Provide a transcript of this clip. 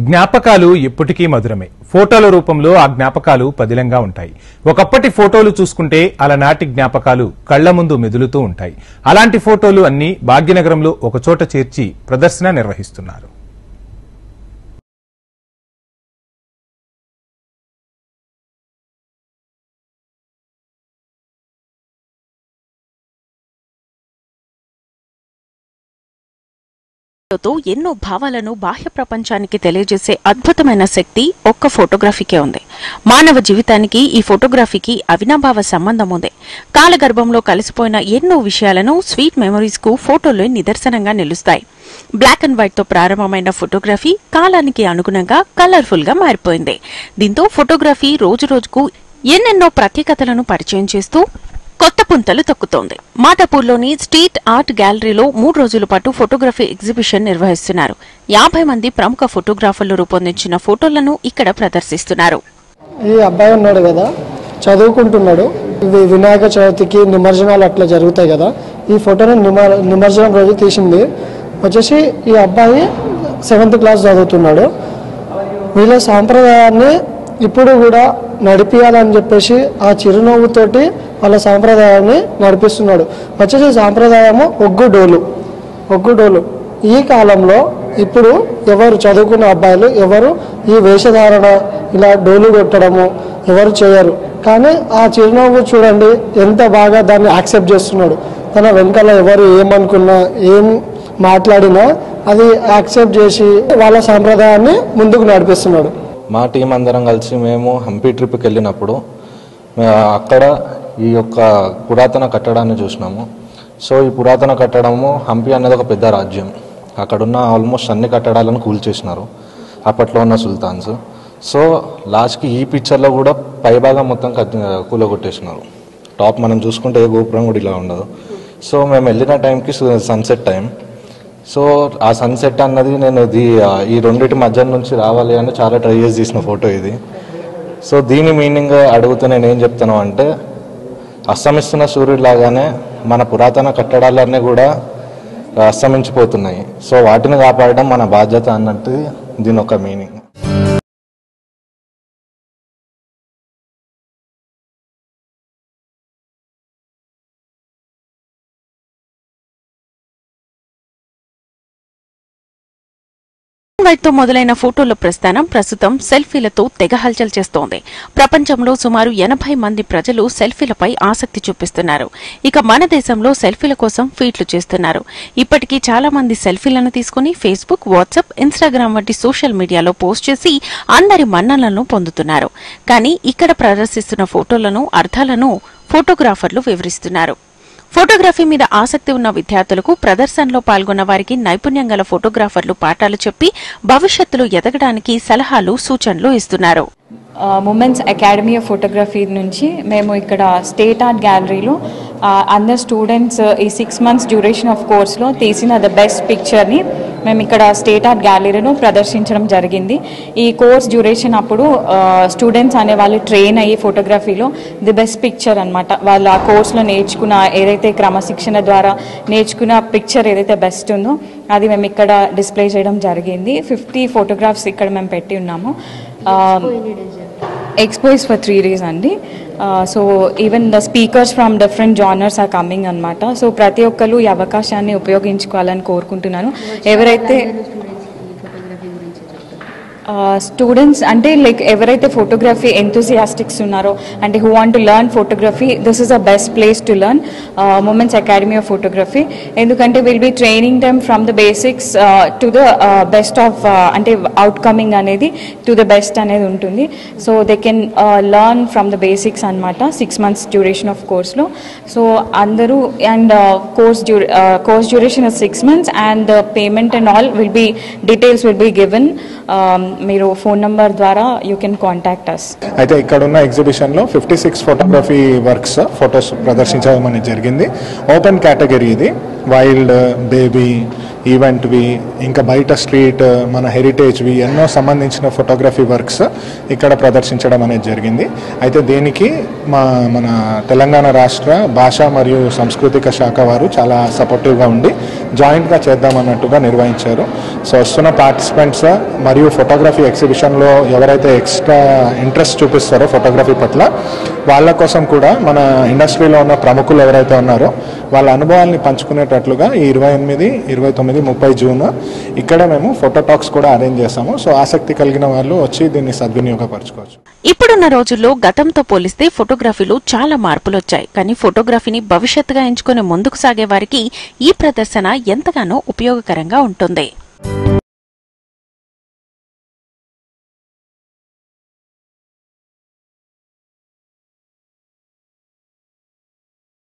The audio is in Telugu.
జ్ఞాపకాలు ఎప్పటికీ మధురమే. ఫోటోల రూపంలో ఆ జ్ఞాపకాలు పదిలంగా ఉంటాయి. ఒకప్పటి ఫోటోలు చూసుకుంటే అలనాటి జ్ఞాపకాలు కళ్ల ముందు మెదులుతూ ఉంటాయి. అలాంటి ఫోటోలు అన్ని భాగ్యనగరంలో ఒకచోట చేర్చి ప్రదర్శన నిర్వహిస్తున్నారు. ఎన్నో భావాలను బాహ్య ప్రపంచానికి తెలియజేసే అద్భుతమైన శక్తి ఒక్క ఫోటోగ్రఫీకే ఉంది. మానవ జీవితానికి ఈ ఫోటోగ్రఫీకి అవినాభావ సంబంధం ఉంది. కాలగర్భంలో కలిసిపోయిన ఎన్నో విషయాలను స్వీట్ మెమరీస్ కు ఫోటోలు నిదర్శనంగా నిలుస్తాయి. బ్లాక్ అండ్ వైట్ తో ప్రారంభమైన ఫోటోగ్రఫీ కాలానికి అనుగుణంగా కలర్ఫుల్ గా మారిపోయింది. దీంతో ఫోటోగ్రఫీ రోజురోజుకు ఎన్నెన్నో ప్రత్యేకతలను పరిచయం చేస్తూ కొత్త పుంతలు తొక్కుతోంది. మాదాపూర్లోని స్ట్రీట్ ఆర్ట్ గ్యాలరీలో 3 రోజుల పాటు ఫోటోగ్రఫీ ఎగ్జిబిషన్ నిర్వహిస్తున్నారు. 50 మంది ప్రముఖ ఫోటోగ్రాఫర్లు రూపొందించిన ఫోటోలను ఇక్కడ ప్రదర్శిస్తున్నారు. ఈ అబ్బాయి ఉన్నాడు కదా, చదువుకుంటున్నాడు. ఇవి వినాయక చవితికి నిమజ్జనాలు అట్లా జరుగుతాయి కదా. ఈ ఫోటోని నిమజ్జనం రోజు తీసింది వచ్చేసి ఈ అబ్బాయి 7th క్లాస్ చదువుతున్నాడు. వీళ్ళ సాంప్రదాయాన్ని ఇప్పుడు కూడా నడిపియాలని చెప్పేసి ఆ చిరునవ్వుతోటి వాళ్ళ సాంప్రదాయాన్ని నడిపిస్తున్నాడు. వచ్చేసి సాంప్రదాయము ఒగ్గు డోలు. ఈ కాలంలో ఇప్పుడు ఎవరు చదువుకున్న అబ్బాయిలు ఎవరు ఈ వేషధారణ ఇలా డోలు కొట్టడము ఎవరు చేయరు. కానీ ఆ చిరునవ్వు చూడండి ఎంత బాగా దాన్ని యాక్సెప్ట్ చేస్తున్నాడు. తన వెనకాల ఎవరు ఏమనుకున్నా ఏం మాట్లాడినా అది యాక్సెప్ట్ చేసి వాళ్ళ సాంప్రదాయాన్ని ముందుకు నడిపిస్తున్నాడు. మా టీం అందరం కలిసి మేము హంపి ట్రిప్కి వెళ్ళినప్పుడు అక్కడ ఈ యొక్క పురాతన కట్టడాన్ని చూసినాము. సో ఈ పురాతన కట్టడము హంపి అనేది ఒక పెద్ద రాజ్యం. అక్కడున్న ఆల్మోస్ట్ అన్ని కట్టడాలను కూల్చేసినారు అప్పట్లో ఉన్న సుల్తాన్స్. సో లాస్ట్కి ఈ పిక్చర్లో కూడా పైభాగం మొత్తం కూలగొట్టేసినారు. టాప్ మనం చూసుకుంటే ఏ గోపురం కూడా ఇలా ఉండదు. సో మేము వెళ్ళిన టైంకి సన్సెట్ టైం. సో ఆ సన్సెట్ అన్నది నేను ఈ రెండింటి మధ్య నుంచి రావాలి అని చాలా ట్రై చేసి తీసిన ఫోటో ఇది. సో దీని మీనింగ్ అడుగుతూ నేను ఏం చెప్తాను అంటే, అస్తమిస్తున్న సూర్యుడిలాగానే మన పురాతన కట్టడాలన్నీ కూడా అస్తమించిపోతున్నాయి. సో వాటిని కాపాడడం మన బాధ్యత అన్నట్టు దీని ఒక మీనింగ్. వైట్ తో మొదలైన ఫోటోల ప్రస్థానం ప్రస్తుతం సెల్ఫీలతో తెగ హల్చల్ చేస్తోంది. ప్రపంచంలో సుమారు 80 మంది ప్రజలు సెల్ఫీలపై ఆసక్తి చూపిస్తున్నారు. ఇక మన దేశంలో సెల్ఫీల కోసం ఫీట్లు చేస్తున్నారు. ఇప్పటికీ చాలా మంది సెల్ఫీలను తీసుకుని ఫేస్బుక్, వాట్సాప్, ఇన్స్టాగ్రామ్ వంటి సోషల్ మీడియాలో పోస్ట్ చేసి అందరి మన్ననలను పొందుతున్నారు. కానీ ఇక్కడ ప్రదర్శిస్తున్న ఫోటోలను అర్థాలను ఫోటోగ్రాఫర్లు వివరిస్తున్నారు. ఫోటోగ్రఫీ మీద ఆసక్తి ఉన్న విద్యార్థులకు ప్రదర్శనలో పాల్గొన్న వారికి నైపుణ్యం గల ఫోటోగ్రాఫర్లు పాఠాలు చెప్పి భవిష్యత్తులో ఎదగడానికి సలహాలు, సూచనలు ఇస్తున్నారు. మూమెంట్స్ అకాడమీ ఆఫ్ ఫోటోగ్రఫీ నుంచి మేము ఇక్కడ స్టేట్ ఆర్ట్ గ్యాలరీలో అందరు స్టూడెంట్స్ ఈ 6 months డ్యూరేషన్ ఆఫ్ కోర్స్లో తీసిన ద బెస్ట్ పిక్చర్ని మేము ఇక్కడ స్టేట్ ఆర్ట్ గ్యాలరీలో ప్రదర్శించడం జరిగింది. ఈ కోర్స్ డ్యూరేషన్ అప్పుడు స్టూడెంట్స్ అనే వాళ్ళు ట్రైన్ అయ్యి ఫోటోగ్రఫీలో ది బెస్ట్ పిక్చర్ అనమాట, వాళ్ళు ఆ కోర్స్లో నేర్చుకున్న ఏదైతే క్రమశిక్షణ ద్వారా నేర్చుకున్న పిక్చర్ ఏదైతే బెస్ట్ ఉందో అది మేము ఇక్కడ డిస్ప్లే చేయడం జరిగింది. 50 ఫోటోగ్రాఫ్స్ ఇక్కడ మేము పెట్టి ఉన్నాము. Expo is for 3 days అండి. So even the speakers from different genres are coming అనమాట. సో ప్రతి ఒక్కరు ఈ అవకాశాన్ని ఉపయోగించుకోవాలని కోరుకుంటున్నాను. ఎవరైతే స్టూడెంట్స్ అంటే లైక్ ఎవరైతే ఫోటోగ్రఫీ ఎంతూసియాస్టిక్స్ ఉన్నారో అంటే who want to learn photography, this is the best place to learn Moments Academy of photography. ఎందుకంటే will be training them from the basics to the best of అంటే అవుట్కమింగ్ అనేది టు ద బెస్ట్ అనేది ఉంటుంది. So they can learn from the basics అనమాట 6 months డ్యూరేషన్ ఆఫ్ కోర్స్లో. సో అందరూ and course duration 6 months and the payment and all will be details will be given. మీరు ఫోన్ నంబర్ ద్వారా యూ కెన్ కాంటాక్ట్ అస్. అయితే ఇక్కడ ఉన్న ఎగ్జిబిషన్లో 56 ఫోటోగ్రఫీ వర్క్స్ ఫొటోస్ ప్రదర్శించడం అనేది జరిగింది. ఓపెన్ కేటగిరీ ఇది. వైల్డ్, బేబీ, ఈవెంట్వి, ఇంకా బయట స్ట్రీట్, మన హెరిటేజ్వి ఎన్నో సంబంధించిన ఫోటోగ్రఫీ వర్క్స్ ఇక్కడ ప్రదర్శించడం అనేది జరిగింది. అయితే దీనికి మన తెలంగాణ రాష్ట్ర భాష మరియు సాంస్కృతిక శాఖ వారు చాలా సపోర్టివ్గా ఉండి జాయింట్గా చేద్దామన్నట్టుగా నిర్వహించారు. సో వస్తున్న పార్టిసిపెంట్స్ మరియు ఫోటోగ్రఫీ ఎగ్జిబిషన్లో ఎవరైతే ఎక్స్ట్రా ఇంట్రెస్ట్ చూపిస్తారో ఫోటోగ్రఫీ పట్ల, వాళ్ళ కోసం కూడా మన ఇండస్ట్రీలో ఉన్న ప్రముఖులు ఎవరైతే ఉన్నారో వాళ్ళ అనుభవాల్ని పంచుకునేటట్లుగా ఈ 28, 29, 30 జూన్ ఇక్కడ మేము ఫోటో టాక్స్ కూడా అరేంజ్ చేస్తాము. సో ఆసక్తి కలిగిన వాళ్ళు వచ్చి దీన్ని సద్వినియోగపరచుకోవచ్చు. ఇప్పుడున్న రోజుల్లో గతంతో పోలిస్తే ఫోటోగ్రఫీలో చాలా మార్పులొచ్చాయి. కానీ ఫోటోగ్రఫీని భవిష్యత్తుగా ఎంచుకుని ముందుకు సాగే వారికి ఈ ప్రదర్శన ఎంతగానో ఉపయోగకరంగా ఉంటుంది.